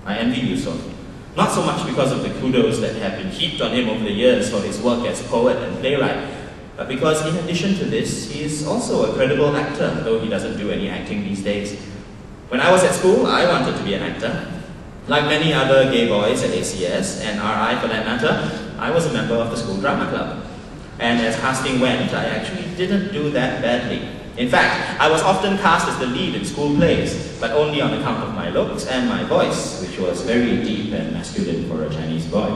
I envy Yusuf. Not so much because of the kudos that have been heaped on him over the years for his work as poet and playwright, but because in addition to this, he is also a credible actor, though he doesn't do any acting these days. When I was at school, I wanted to be an actor. Like many other gay boys at ACS, and RI for that matter, I was a member of the school drama club. And as casting went, I actually didn't do that badly. In fact, I was often cast as the lead in school plays, but only on account of my looks and my voice, which was very deep and masculine for a Chinese boy.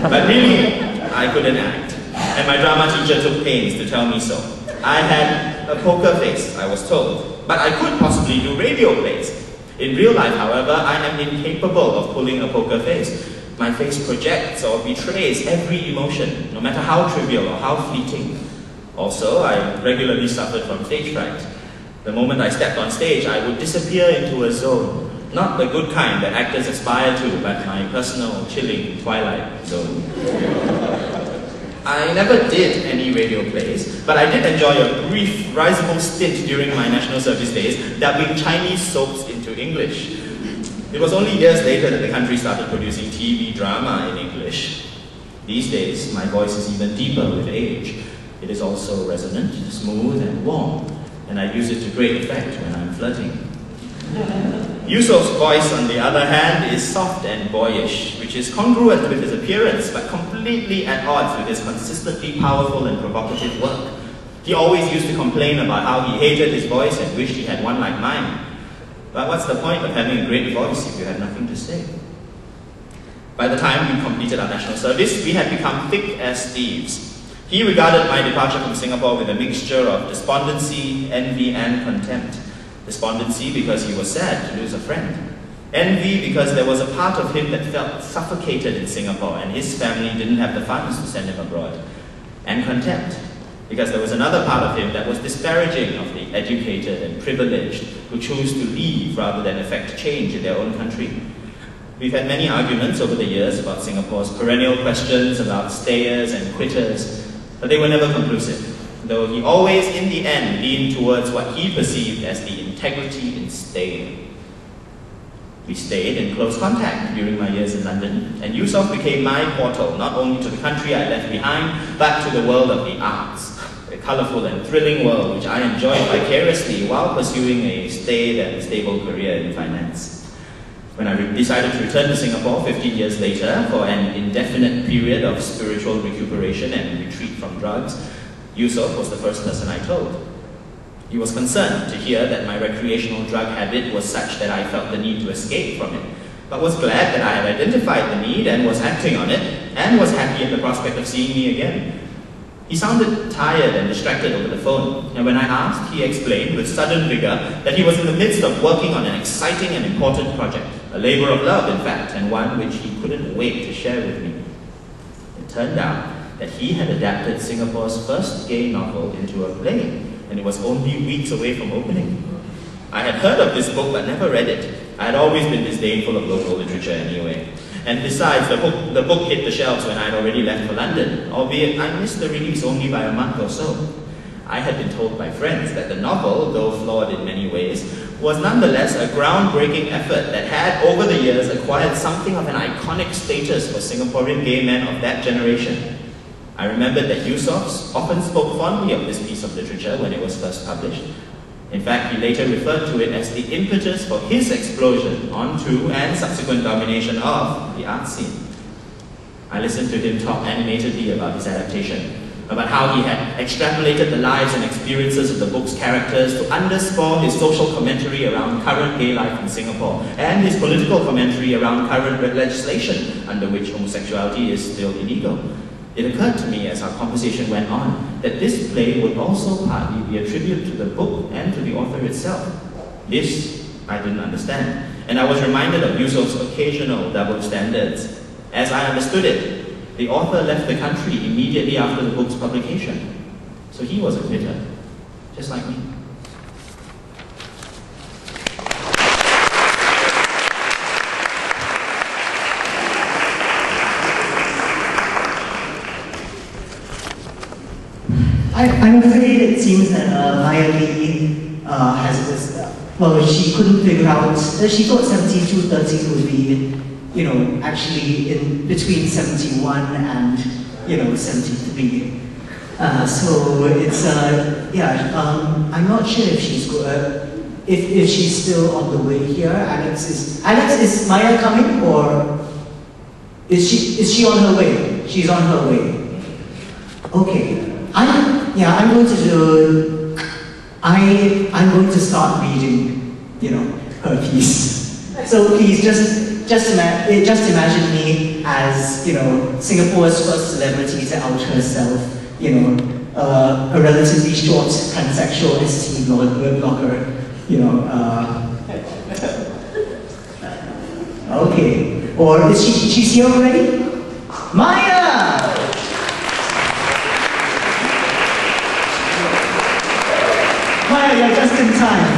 But really, I couldn't act, and my drama teacher took pains to tell me so. I had a poker face, I was told, but I could possibly do radio plays. In real life, however, I am incapable of pulling a poker face. My face projects or betrays every emotion, no matter how trivial or how fleeting. Also, I regularly suffered from stage fright. The moment I stepped on stage, I would disappear into a zone. Not the good kind that actors aspire to, but my personal, chilling twilight zone. I never did any radio plays, but I did enjoy a brief, risible stint during my national service days, dubbing Chinese soaps into English. It was only years later that the country started producing TV drama in English. These days, my voice is even deeper with age. It is also resonant, smooth, and warm, and I use it to great effect when I'm flirting. Yusuf's voice, on the other hand, is soft and boyish, which is congruent with his appearance, but completely at odds with his consistently powerful and provocative work. He always used to complain about how he hated his voice and wished he had one like mine. But what's the point of having a great voice if you have nothing to say? By the time we completed our national service, we had become thick as thieves. He regarded my departure from Singapore with a mixture of despondency, envy, and contempt. Despondency because he was sad to lose a friend. Envy because there was a part of him that felt suffocated in Singapore and his family didn't have the funds to send him abroad. And contempt because there was another part of him that was disparaging of the educated and privileged who choose to leave rather than effect change in their own country. We've had many arguments over the years about Singapore's perennial questions about stayers and quitters, but they were never conclusive, though he always, in the end, leaned towards what he perceived as the integrity in staying. We stayed in close contact during my years in London, and Yusuf became my portal, not only to the country I left behind, but to the world of the arts, a colourful and thrilling world which I enjoyed vicariously while pursuing a staid and stable career in finance. When I decided to return to Singapore 15 years later for an indefinite period of spiritual recuperation and retreat from drugs, Yusuf was the first person I told. He was concerned to hear that my recreational drug habit was such that I felt the need to escape from it, but was glad that I had identified the need and was acting on it, and was happy at the prospect of seeing me again. He sounded tired and distracted over the phone, and when I asked, he explained with sudden vigor that he was in the midst of working on an exciting and important project, a labor of love, in fact, and one which he couldn't wait to share with me. It turned out that he had adapted Singapore's first gay novel into a play, and it was only weeks away from opening. I had heard of this book but never read it. I had always been disdainful of local literature anyway. And besides, the book hit the shelves when I had already left for London, albeit I missed the release only by a month or so. I had been told by friends that the novel, though flawed in many ways, was nonetheless a groundbreaking effort that had, over the years, acquired something of an iconic status for Singaporean gay men of that generation. I remembered that Yusuf often spoke fondly of this piece of literature when it was first published. In fact, he later referred to it as the impetus for his explosion onto and subsequent domination of the art scene. I listened to him talk animatedly about his adaptation, about how he had extrapolated the lives and experiences of the book's characters to underscore his social commentary around current gay life in Singapore, and his political commentary around current legislation under which homosexuality is still illegal. It occurred to me as our conversation went on that this play would also partly be a tribute to the book and to the author itself. This I didn't understand, and I was reminded of Yusuf's occasional double standards. As I understood it, the author left the country immediately after the book's publication, so he was a quitter, just like me. I'm afraid it seems that Maya Lee has this well, she couldn't figure out, she thought 7213 would be, you know, actually in between 71 and, you know, 73. So it's, I'm not sure if she's if she's still on the way here. Alex, is Maya coming, or is she on her way? She's on her way. Okay. I'm going to start reading, you know, her piece. So please just imagine me as, you know, Singapore's first celebrity to out herself, you know, a relatively short transsexual ST blogger, you know. Okay. Or is she's here already? Maya! Maya, you're just in time.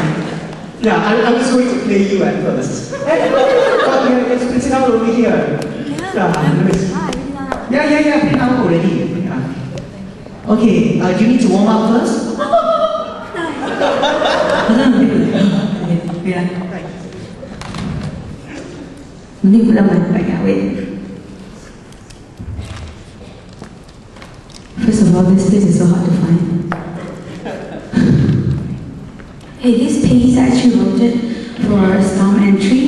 Yeah, I was going to play you at first. But it's printed out over here. Yeah, print out already. Yeah. Okay, do you need to warm up first? Yeah. First of all, this place is so hard to find. Hey, this piece I actually wrote it for Storm Entry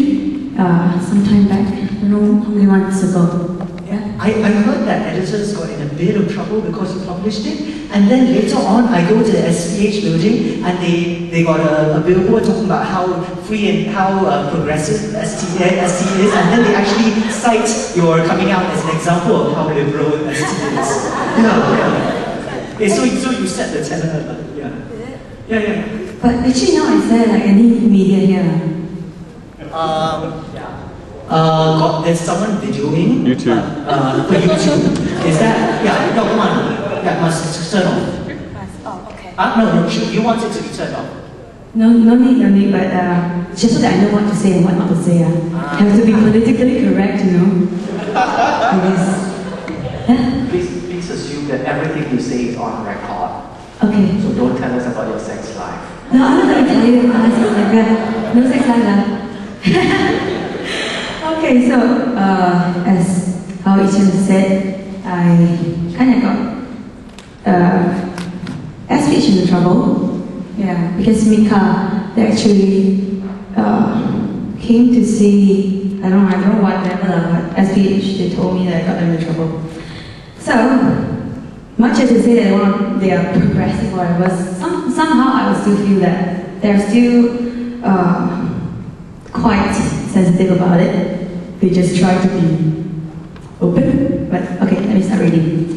some time back. I don't know how many months ago. Yeah, I heard that editors got in a bit of trouble because you published it, and then later on I go to the SPH building and they got a billboard talking about how free and how progressive ST is, and then they actually cite your coming out as an example of how liberal ST is. Yeah. So you set the tenor, yeah. But actually now is there like any media here? There's someone videoing. YouTube. For YouTube. Is that, no, come on. Yeah, must turn off. Oh, okay. No, you want it to be turned off. No need, but just so that I know what to say and what not to say. I have to be politically correct, you know. I guess. Please assume that everything you say is on record. Okay. So don't tell us about your sex life. No, I'm not going to tell you about sex like that. No sex like that. Okay, so as how Ichian said, I kind of got SPH into trouble. Yeah, because Mika, they actually came to see, I don't know what level, but SPH, they told me that I got them in trouble. So, much as they say that they are progressive or whatever, somehow I would still feel that they're still quite sensitive about it. They just try to be open. But okay, let me start reading.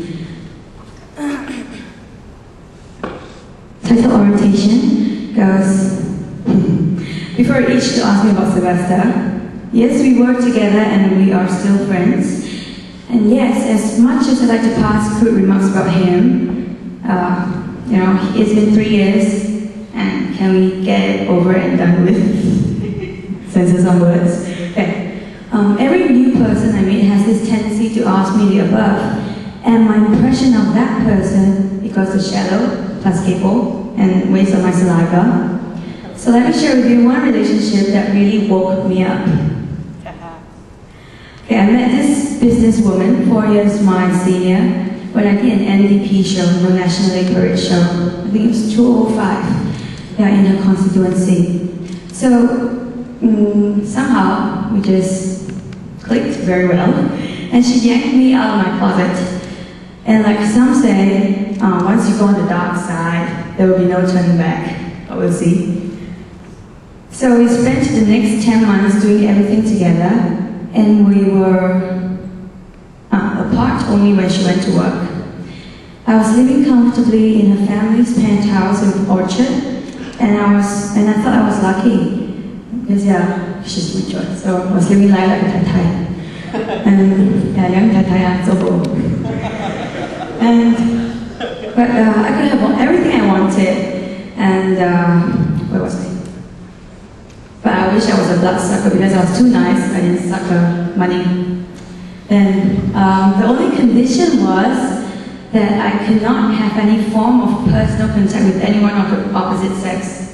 Title orientation goes, before each to ask me about Sylvester. Yes, we work together and we are still friends. And yes, as much as I like to pass crude remarks about him, you know, it's been 3 years, and can we get it over and done with? Censor some words. Okay. Every new person I meet has this tendency to ask me the above, and my impression of that person equals the shadow plus cable and waste of my saliva. So let me share with you one relationship that really woke me up. Okay, I met this businesswoman 4 years my senior when I did an NDP show, no National Day Parade show. I think it was 2005, in her constituency. So somehow we just clicked very well, and she yanked me out of my closet. And like some say, once you go on the dark side, there will be no turning back. But we'll see. So we spent the next 10 months doing everything together. And we were apart only when she went to work. I was living comfortably in her family's penthouse in Orchard, and I thought I was lucky. Because she's mature, so I was living life like a Thai. And young Thai, so bold. But I could have everything I wanted, and where was I? But I wish I was a bloodsucker because I was too nice. I didn't suck her money. Then the only condition was that I could not have any form of personal contact with anyone of the opposite sex.